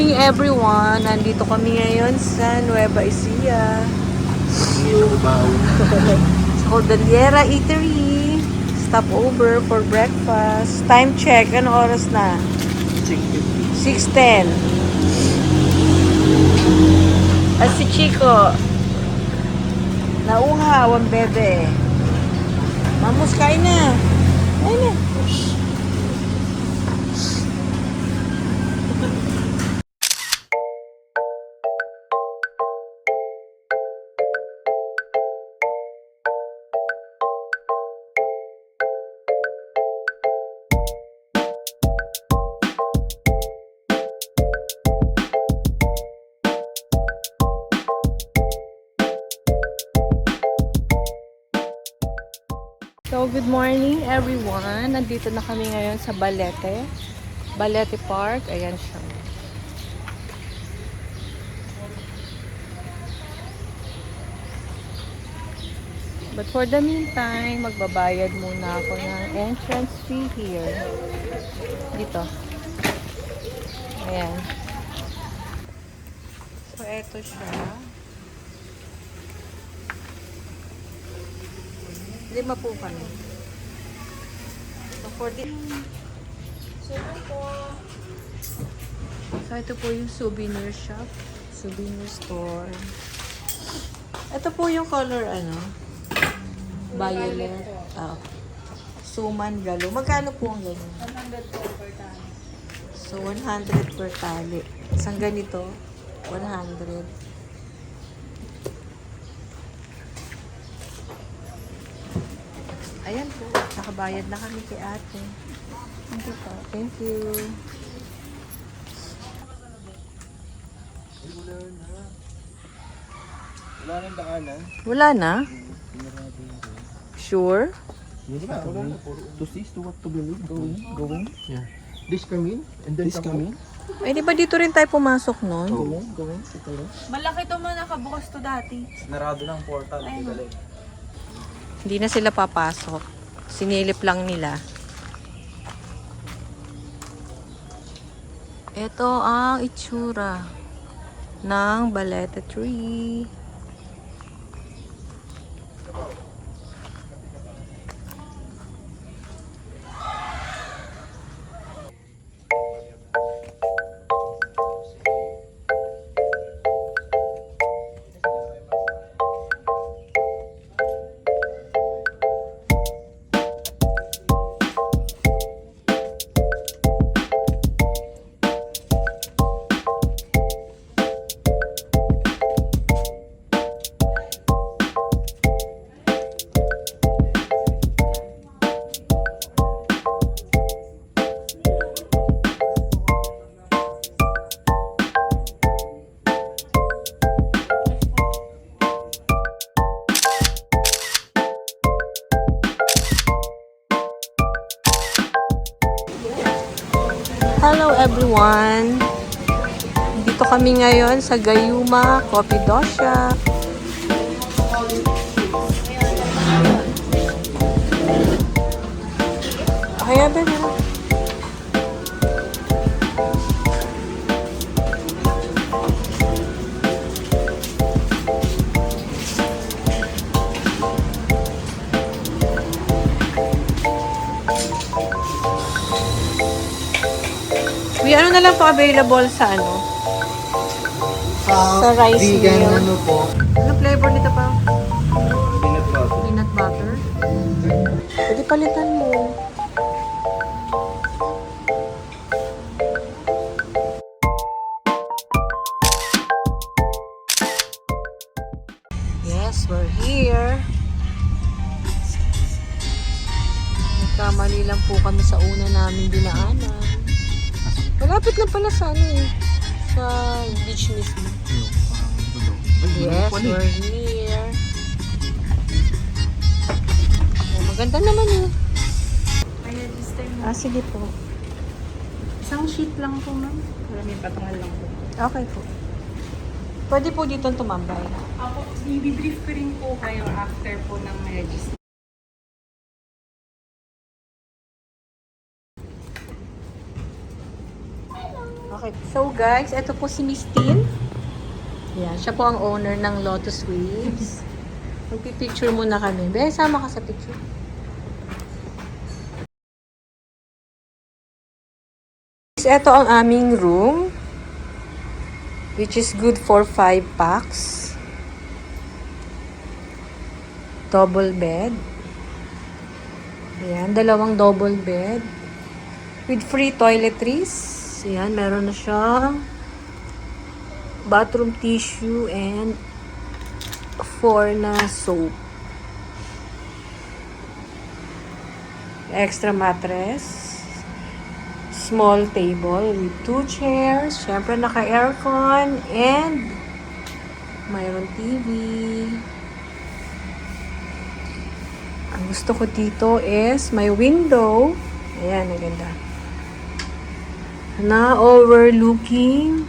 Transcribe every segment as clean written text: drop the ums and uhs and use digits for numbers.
morning everyone! Nandito kami ngayon sa Nueva Ecija. Sa Cordillera Eatery. Stop over for breakfast. Time check. Ano oras na? 6:10. At si Chico. Nauhaw ang bebe. Mamus, kain na. Kain na. So, good morning everyone. Nandito na kami ngayon sa Balete. Balete Park. Ayan siya. But for the meantime, magbabayad muna ako ng entrance fee here. Dito. Ayan. So, eto siya. Lima po kami. So, for the... So, ito po yung souvenir shop. Souvenir store. Ito po yung color, ano? Violet. Suman galo. Magkano po ang ganyan? 100 po per tali. So, 100 per tali. Isang ganito, 100. Ayan po, nakabayad na kami kay ate. Thank you po. Thank you. Wala nang daanan. Wala na? Sure? Wala na. To see, to what to believe. Going. Yeah. This come in, and then this come in. Ay, di ba dito rin tayo pumasok nun? Going. Malaki to man, nakabukas to dati. Narado ng portal. Hindi na sila papasok. Sinilip lang nila. Ito ang itsura ng Balete tree. Hello everyone! Dito kami ngayon sa Gayuma Coffee Dosha. Kaya ba na? May ano na lang po available sa ano? Sa rice vegan meal. ano po? Ano flavor nito pa? Peanut butter. Peanut butter? Pwede palitan mo. Yes, we're here. Nagkamali lang po kami sa una namin dinaanan. Malapit lang pala sa ano eh. Sa beach mismo. Yes, we're here. Oh, maganda naman eh. May register mo. Sige po. Isang sheet lang po, ma'am. Wala, may patungan lang po. Okay po. Pwede po dito tumambay. Ako, i-brief ko rin po kayo after po ng register. Okay. So guys, ito po si Miss Tin. Yan, siya po ang owner ng Lotus Waves. Magpipicture muna kami. Be, sama ka sa picture. Ito ang aming room, which is good for 5 packs. Double bed. Ayan, dalawang double bed. With free toiletries. Ayan, meron na siyang bathroom tissue and 4 na soap. Extra mattress. Small table with 2 chairs. Siyempre naka-aircon and mayroon TV. Ang gusto ko dito is may window. Ayan, ang ganda. Na overlooking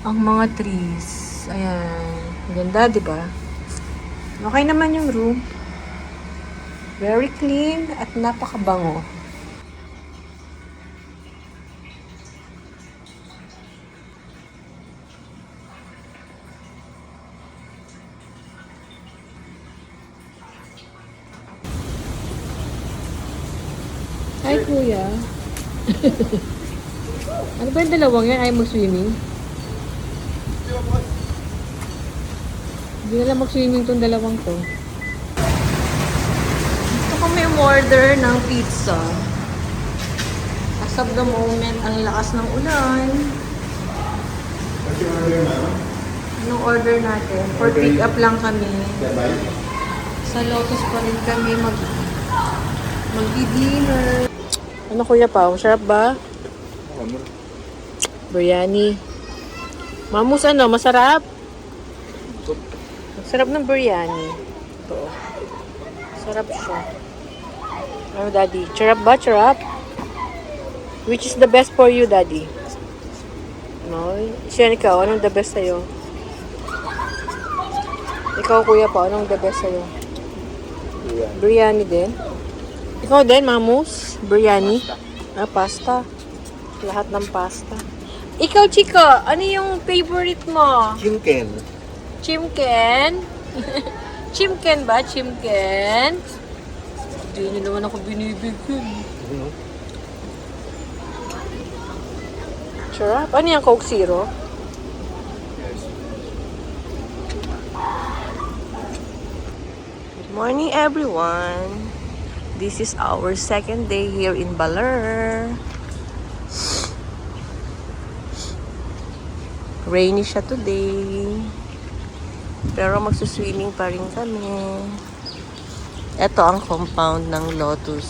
ang mga trees. Ayan. Ang ganda, di ba? Okay naman yung room. Very clean at napakabango. Hi, Kuya. Ano ba yung dalawang yan? Ayaw mag-swimming? Hindi na lang mag-swimming tong dalawang to. Gusto ko may order ng pizza. As of the moment, ang lakas ng ulan. Anong order natin? For pick up lang kami. Sa Lotus pa rin kami mag-dinner. Ano Kuya Pao? Sarap ba? Biryani. Mamus ano? Masarap? Sarap ng biryani. Ito. Sarap siya. Ano, Daddy? Charap ba? Charap? Which is the best for you, Daddy? No? Siya, ikaw. Anong the best sa'yo? Ikaw, Kuya pa. Anong the best sa'yo? Biryani din? Ikaw din, Mamus? Biryani? Ah, pasta. Lahat ng pasta. Ikaw, Chico, ano yung favorite mo? Chimken. Chimken? Chimken ba? Chimken? Hindi niyo naman ako binibigyan. Sarap. Ano yung Coke Zero? Good morning, everyone. This is our second day here in Baler. Rainy siya today. Pero magsuswimming pa rin kami. Ito ang compound ng Lotus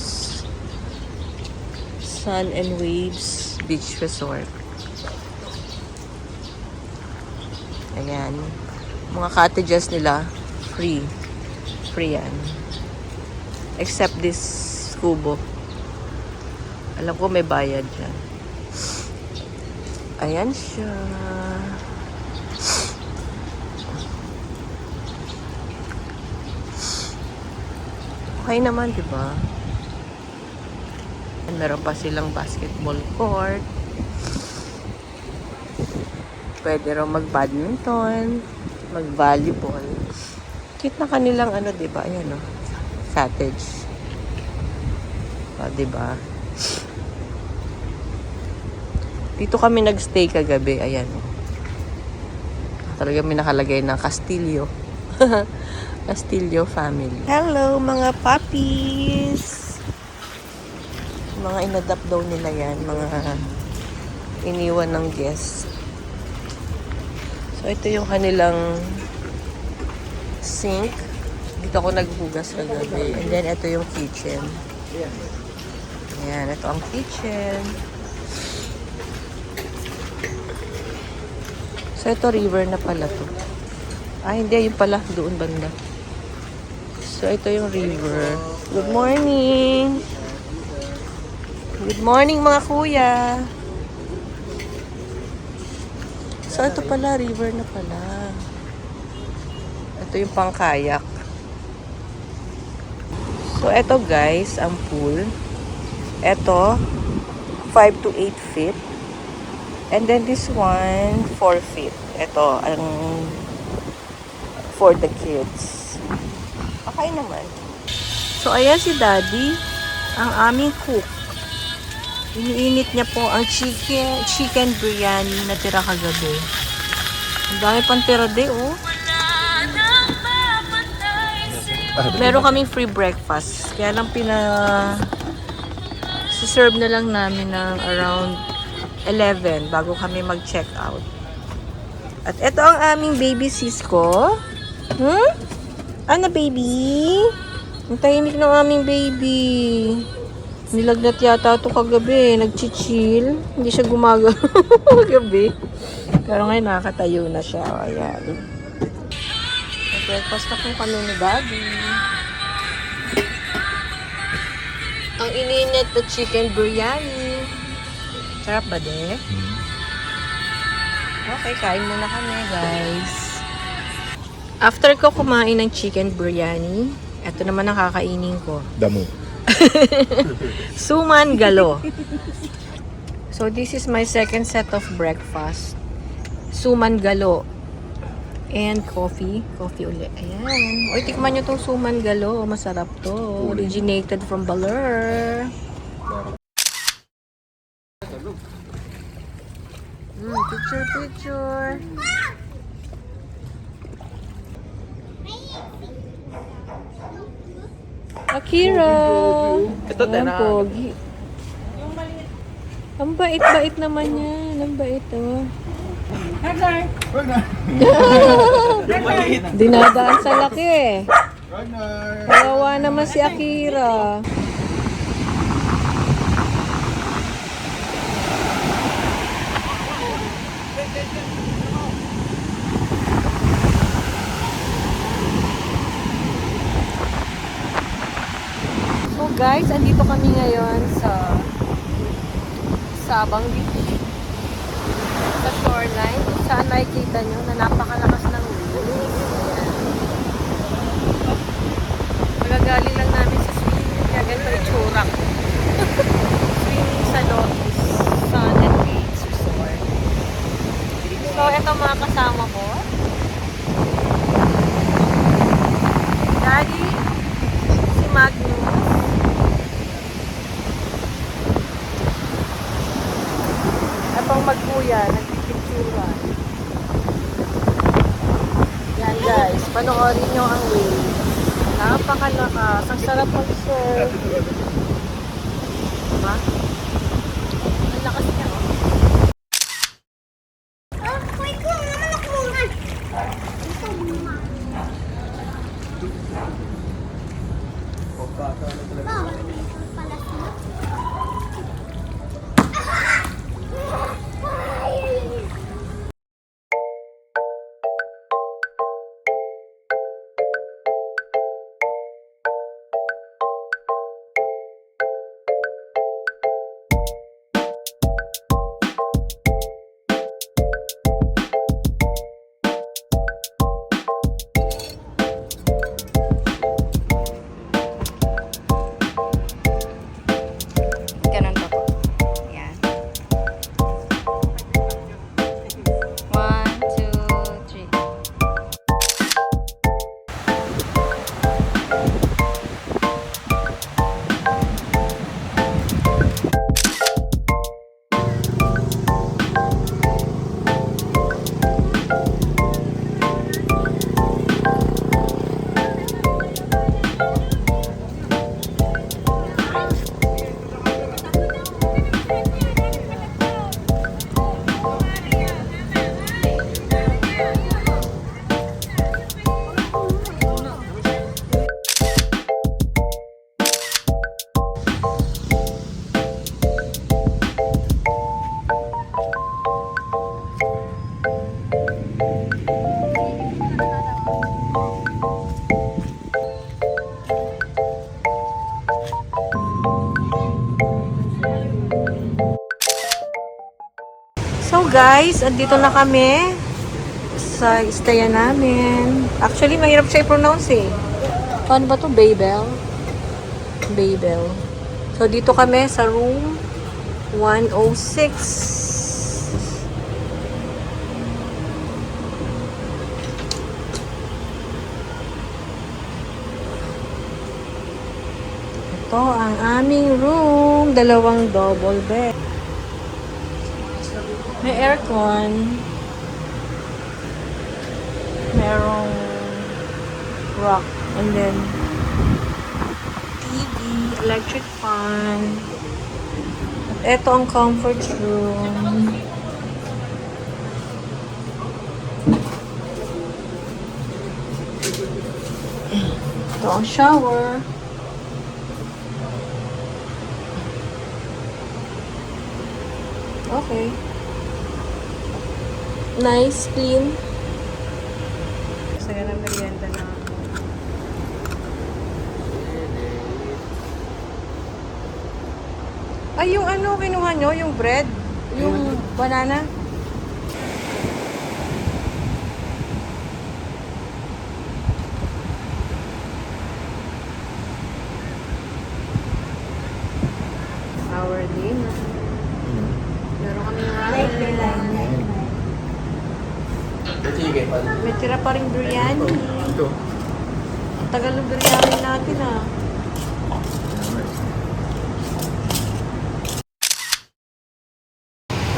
Sun and Waves Beach Resort. Ayan. Mga cottages nila, free. Free yan. Except this kubo. Alam ko may bayad dyan. Ayan siya. Okay naman, di ba? Meron pa silang basketball court. Pwede raw mag-badminton, mag-volleyball. Cute na kanilang ano, di ba? Ayan, oh. Cottage. O, di ba? Dito kami nagstay kagabi. Ayan, oh. Talaga may nakalagay ng Castillo. Castillo family. Hello, mga puppies! Mga inadapt daw nila yan. Mga iniwan ng guest. So, ito yung kanilang sink. Dito ako naghugas kagabi. And then, ito yung kitchen. Ayan, ito ang kitchen. So, ito river na pala to. Ah, hindi. Yung pala. Doon banda. So, ito yung river. Good morning! Good morning, mga kuya! So, ito pala, river na pala. Ito yung pangkayak. So, ito guys, ang pool. Ito, 5 to 8 feet. And then this one, forfeit. Ito, ang for the kids. Okay naman. So, ayan si Daddy, ang aming cook. Iniinit niya po ang chicken biryani na tira kagabi. Ang dami pang tira de, oh. Meron kaming free breakfast. Kaya lang serve na lang namin ng around 11 bago kami mag-check out. At ito ang aming baby Cisco. Ano, baby? Ang tahimik ng aming baby. Nilagnat yata ito kagabi. Nag-chill. Hindi siya gumagano kagabi. Pero ngayon nakatayo na siya. Ayan. Breakfast na po kami ni Daddy. Ang ininit na chicken biryani. Sarap ba, de? Okay, kain muna kami, guys. After ko kumain ng chicken biryani, ito naman ang kakainin ko. Damo. Suman galo. So, this is my second set of breakfast. Suman galo. And coffee. Coffee ulit. Ayan. O, tikman nyo tong suman galo. Masarap to. Originated from Baler. Picture. Akira! Ito, Ang pogi. Ang bait-bait naman yan. Ang bait, oh. Dinadaan sa laki. Kawawa naman si Akira. So guys, andito kami ngayon sa Sabang Beach. Sa shoreline, kung saan nakikita nyo na napakalakas ng waves. Magagaling lang namin sa swimming, kaya ganito itsura ko. Swimming sa Lotus Sun and Beach Resort. So, eto mga kasama ko. Daddy, si Magnus. Etong magkuya, nagpipicturan. Yan guys, panoorin nyo ang waves. Napakalakas. Ang sarap mag-surf. Diba? Ang lakas niya, oh. Ganun pa po. Yan. 1, 2, 3. So guys, andito na kami sa istayan namin. Actually, mahirap siya i-pronounce eh. Paano ba to? Babel? Babel. So dito kami sa room 106. Ito ang aming room. Dalawang double bed. May aircon. Merong rock. And then, TV, electric fan. At ito ang comfort room. Ito ang shower. Okay. Nice, clean. Saya na merienda na ako. Ay, yung ano, kinuha nyo? Yung bread? Yung banana? Our dinner. Meron kami ramen. May tira pa rin biryani. Ito. Ang tagal ng biryani natin ah.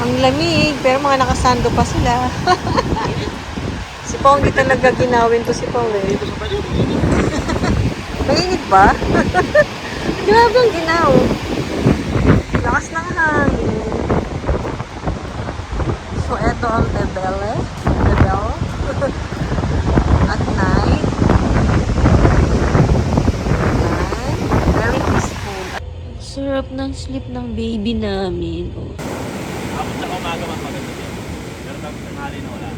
Ang lamig, pero mga nakasando pa sila. Si Pao hindi talaga ginawin to si Pao eh. Mainit ba? Grabe ang ginaw. Lakas ng hangin. So, eto ang Bebele. At night. Very peaceful. Sarap ng sleep ng baby namin. Oh. Abot sa umaga mas maganda din. Pero pag tanghali na wala.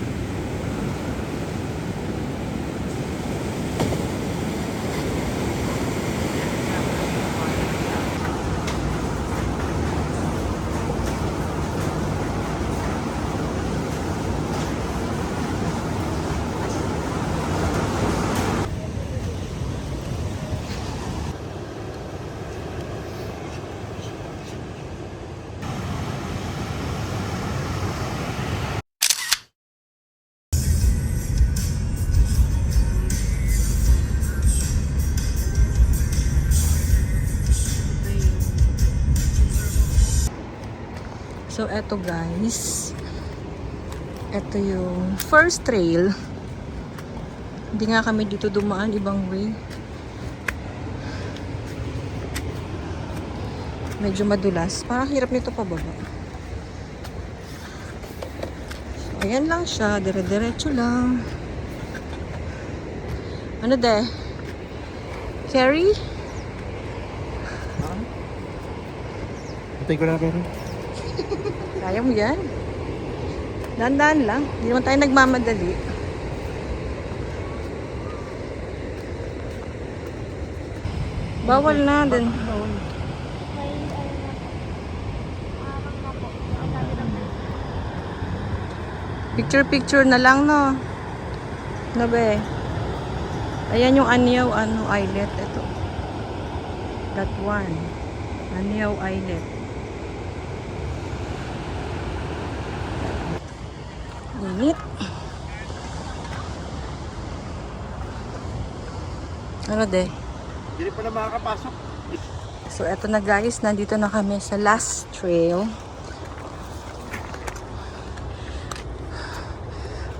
So, eto guys. Eto yung first trail. Hindi nga kami dito dumaan, ibang way. Medyo madulas. Parang hirap nito pababa. So, ayan lang siya. Dire-diretso lang. Ano de? Carrie? Patay ko na pero. Kaya mo yan? Dahan-dahan lang. Hindi naman tayo nagmamadali. Bawal na din. Picture-picture na lang, no? No, be? Ayan yung Anyaw, islet. Ito. That one. Anyaw Islet. Init. Ano de? Hindi pa na makakapasok. So, eto na guys. Nandito na kami sa last trail.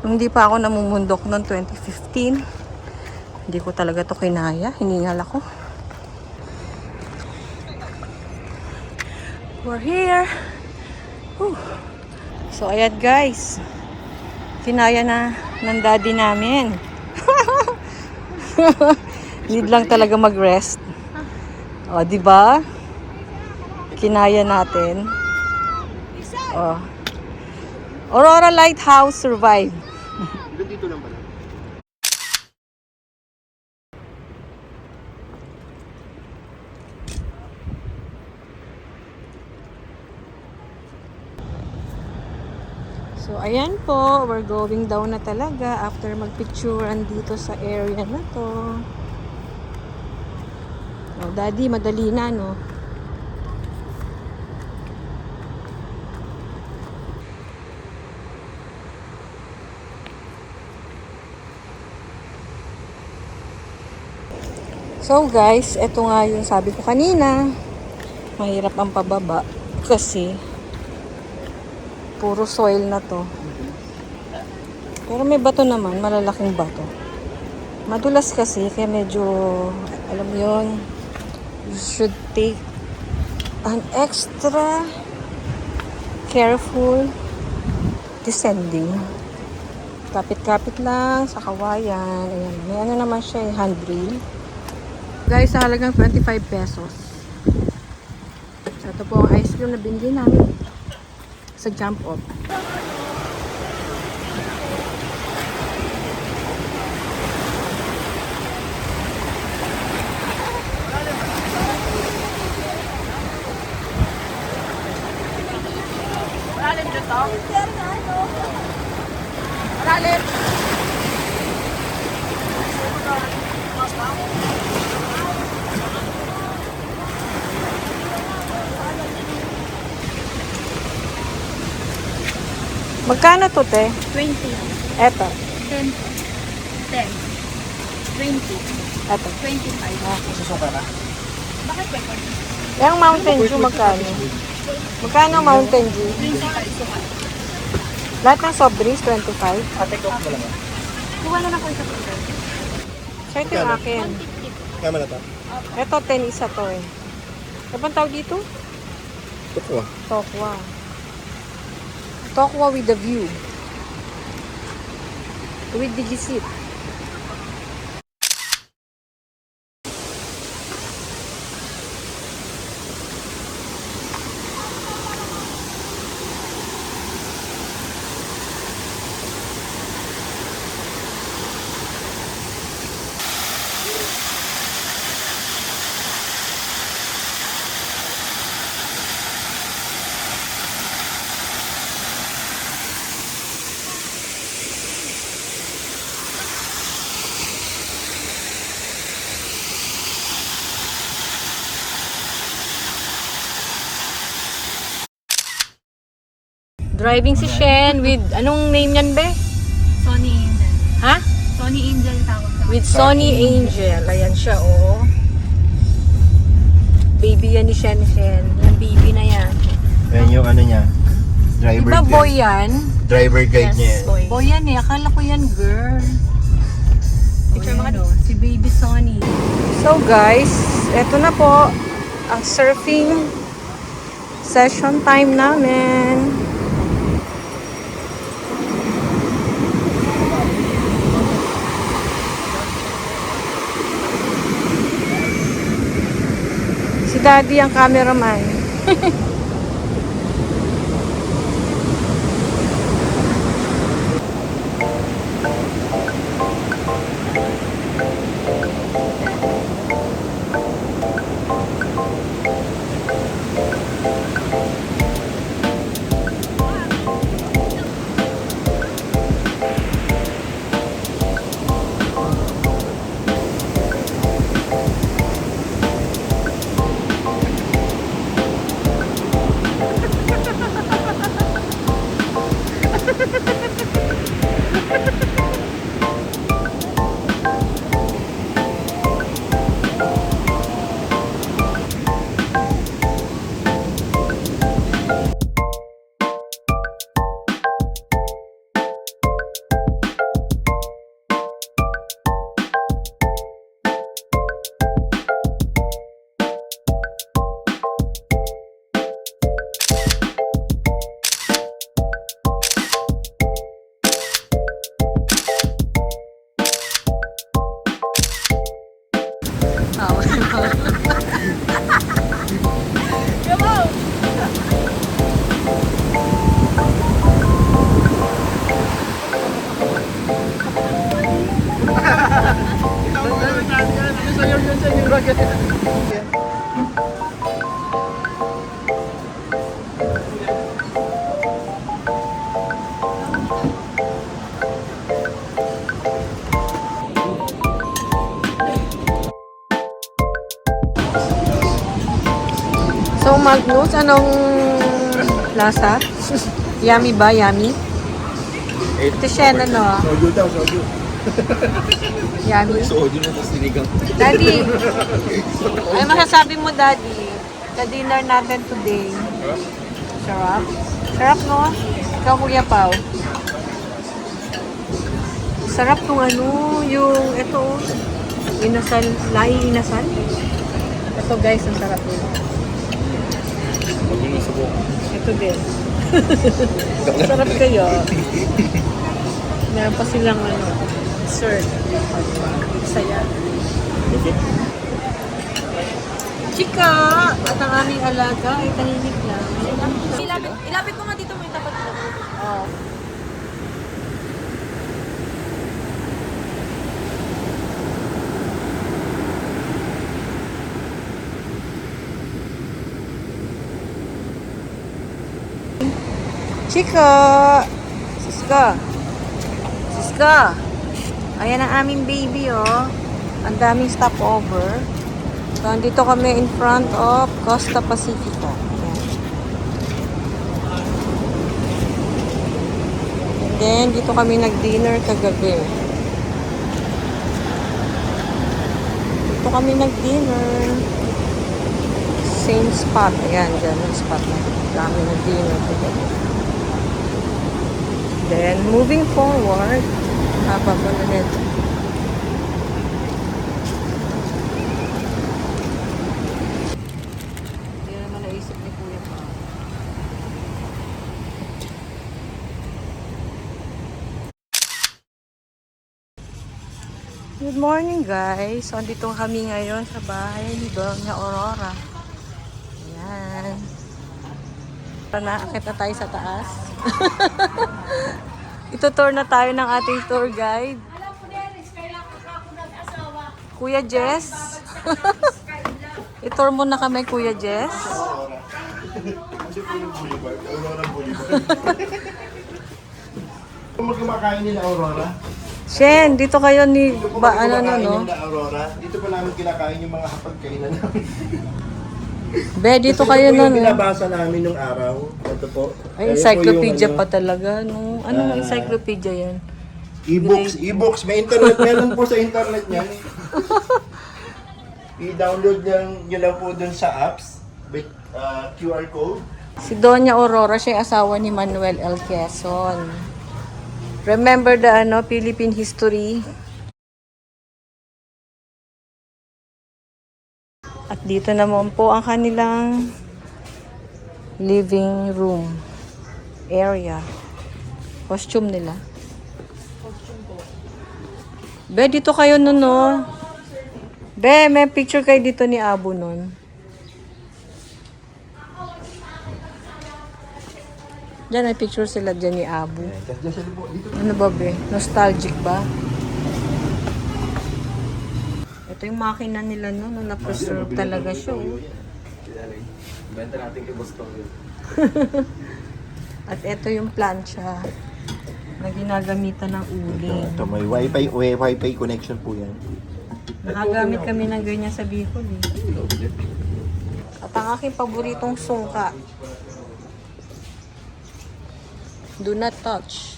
Nung hindi pa ako namumundok noong 2015, hindi ko talaga to kinaya. Hiningal ako. We're here. Whew. So, ayan guys. Kinaya na ng daddy namin. Need lang talaga mag-rest. O, di ba? Kinaya natin. O. Aurora Lighthouse survive. Dito lang pala. So, ayan po. We're going down na talaga after magpicturean dito sa area na to. Oh, daddy, madali na, no? So guys, ito nga yung sabi ko kanina. Mahirap ang pababa kasi puro soil na to. Pero may bato naman, malalaking bato. Madulas kasi, kaya medyo, alam mo yun, you should take an extra careful descending. Kapit-kapit lang sa kawayan. Ayan, may ano naman siya, handrail. Guys, sa halagang 25 pesos. So, ito po ang ice cream na binili namin sa Jump Up. Magkano to, te? 20. Eto. 10. 10. 20. Eto. 25. Susuka na. Bakit pepper? Yung Mountain Dew, magkano? Magkano Mountain Dew? 25. Lahat ng soft drinks, 25. Ate, coke mo lang. Kuha na ako isa pepper. So, ito yung akin. Kama na to. Ito, 10 isa to eh. Ano bang tawag dito? Tukwa. Tokwa. Tokwa with the view. With the gisit. Driving si Shen with, anong name niyan, be? Sony Angel. Ha? Sony Angel tawag sa With Sony Angel. Ayan siya, oh. Baby yan ni Shen. Yan, baby na yan. Yan yung ano niya. Driver Diba guide. boy yan? Driver guide niya. boy. Boy yan eh. Akala ko yan girl. Picture mga Ayan, oh, si baby Sony. So guys, eto na po ang surfing session time namin. Si Daddy ang cameraman. So Magnus, anong lasa? Yummy ba? Yummy? Ito siya, ano? Soju daw, soju. Yummy. Soju na tapos sinigang. Daddy, ano masasabi mo, Daddy? Sa dinner natin today. Sarap. Sarap, no? Ikaw, Kuya Pao. Sarap tong ano, yung ito, inasal, laing inasal. Ito guys, ang sarap nito. Magulong sa buhok. Ito din. Sarap kayo. Meron pa silang ano, dessert. Saya. Chika! At ang aming alaga ay tahimik lang. Ilapit ko nga dito mo yung tapat mo. Oh. Chika! Siska! Siska! Ayan ang aming baby, oh. Ang daming stopover. So, andito kami in front of Costa Pacifica. Ayan. And then, dito kami nag-dinner kagabi. Dito kami nag-dinner. Same spot. Ayan, dyan yung spot na. Kami nag-dinner kagabi. Then, moving forward, haba ko na nito. Hindi naman naisip ni Kuya pa. Good morning, guys. So, andito kami ngayon sa bahay ni Doña Aurora. Ayan. Naakit na tayo sa taas. Ito-tour na tayo ng ating tour guide. Kuya Jess. I-tour mo na kami, Kuya Jess. Kung kumakain nila Aurora, Shen, dito kayo ni... Ba, ano na, no? nila Aurora, dito pa namin kinakain yung mga hapagkainan namin. Be, dito Kasi kayo ito po na, yung no? binabasa namin nung araw. Ito po. Ay, Ayan encyclopedia po yung, pa talaga, no? Anong encyclopedia yan? E-books. May internet. Meron po sa internet niyan. I-download nyo lang po dun sa apps with QR code. Si Doña Aurora, siya yung asawa ni Manuel L. Quezon. Remember the Philippine history? At dito naman po ang kanilang living room area. Costume nila. Be, dito kayo nun, no? Be, may picture kayo dito ni Abu nun. Diyan, may picture sila dyan ni Abu. Ano ba, be? Nostalgic ba? Ito yung makina nila, no? Nung na-preserve talaga siya, oh. Benta natin kay Boston yun. At ito yung plancha na ginagamitan ng uling. Ito, may wifi connection po yan. Nakagamit kami ng ganyan sa Bicol, eh. At ang aking paboritong sungka. Do not touch.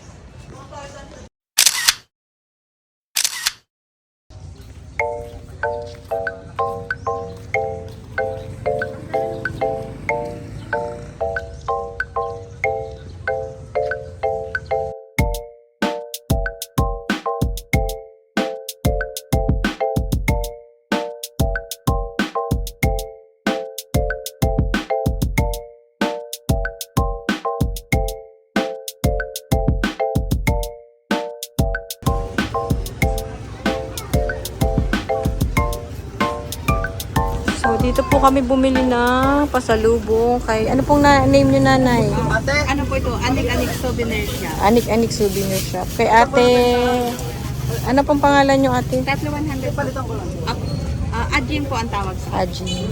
So, dito po kami bumili ng pasalubong kay... Ano pong name nyo, nanay? Ano po ito? Anik-anik souvenir siya. Anik-anik souvenir shop. Kay ate... Ano pong pangalan nyo, ate? Tatlo 100. Palitan ko lang. Ajin po ang tawag sa Aji.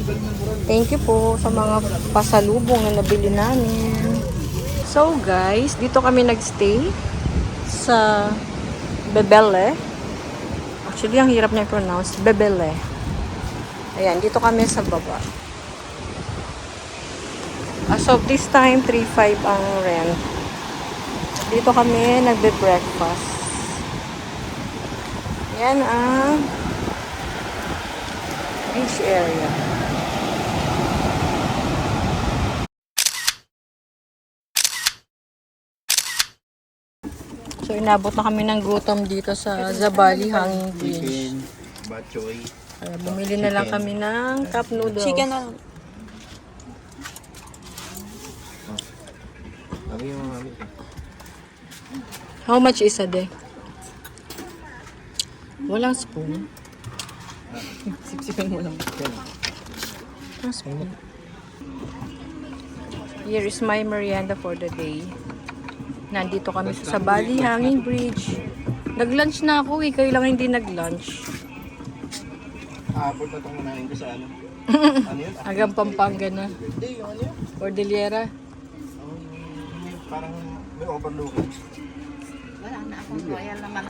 Thank you po sa mga pasalubong na nabili namin. So, guys, dito kami nagstay sa Bebele. Actually, ang hirap niya i-pronounce. Bebele. Ayan, dito kami sa baba. As of this time, 3.5 ang rent. Dito kami nagbe-breakfast. Yan ang beach area. So, inabot na kami ng gutom dito sa Zabali Hanging Bridge. Chicken, bok choy. Kaya bumili na lang kami ng cup noodles. Chicken na lang. Lagi yung mga How much is a day? Walang spoon. Sipsipin mo lang. Walang spoon. Here is my merienda for the day. Nandito kami sa Zabali Hanging Bridge. Nag-lunch na ako eh. Kayo lang hindi nag-lunch. Abot na itong unahin ko sa ano. Ano yun? Hanggang Pampanga na. Hindi, yung ano yun? Cordillera. Parang may overlooking. Wala na akong royal naman.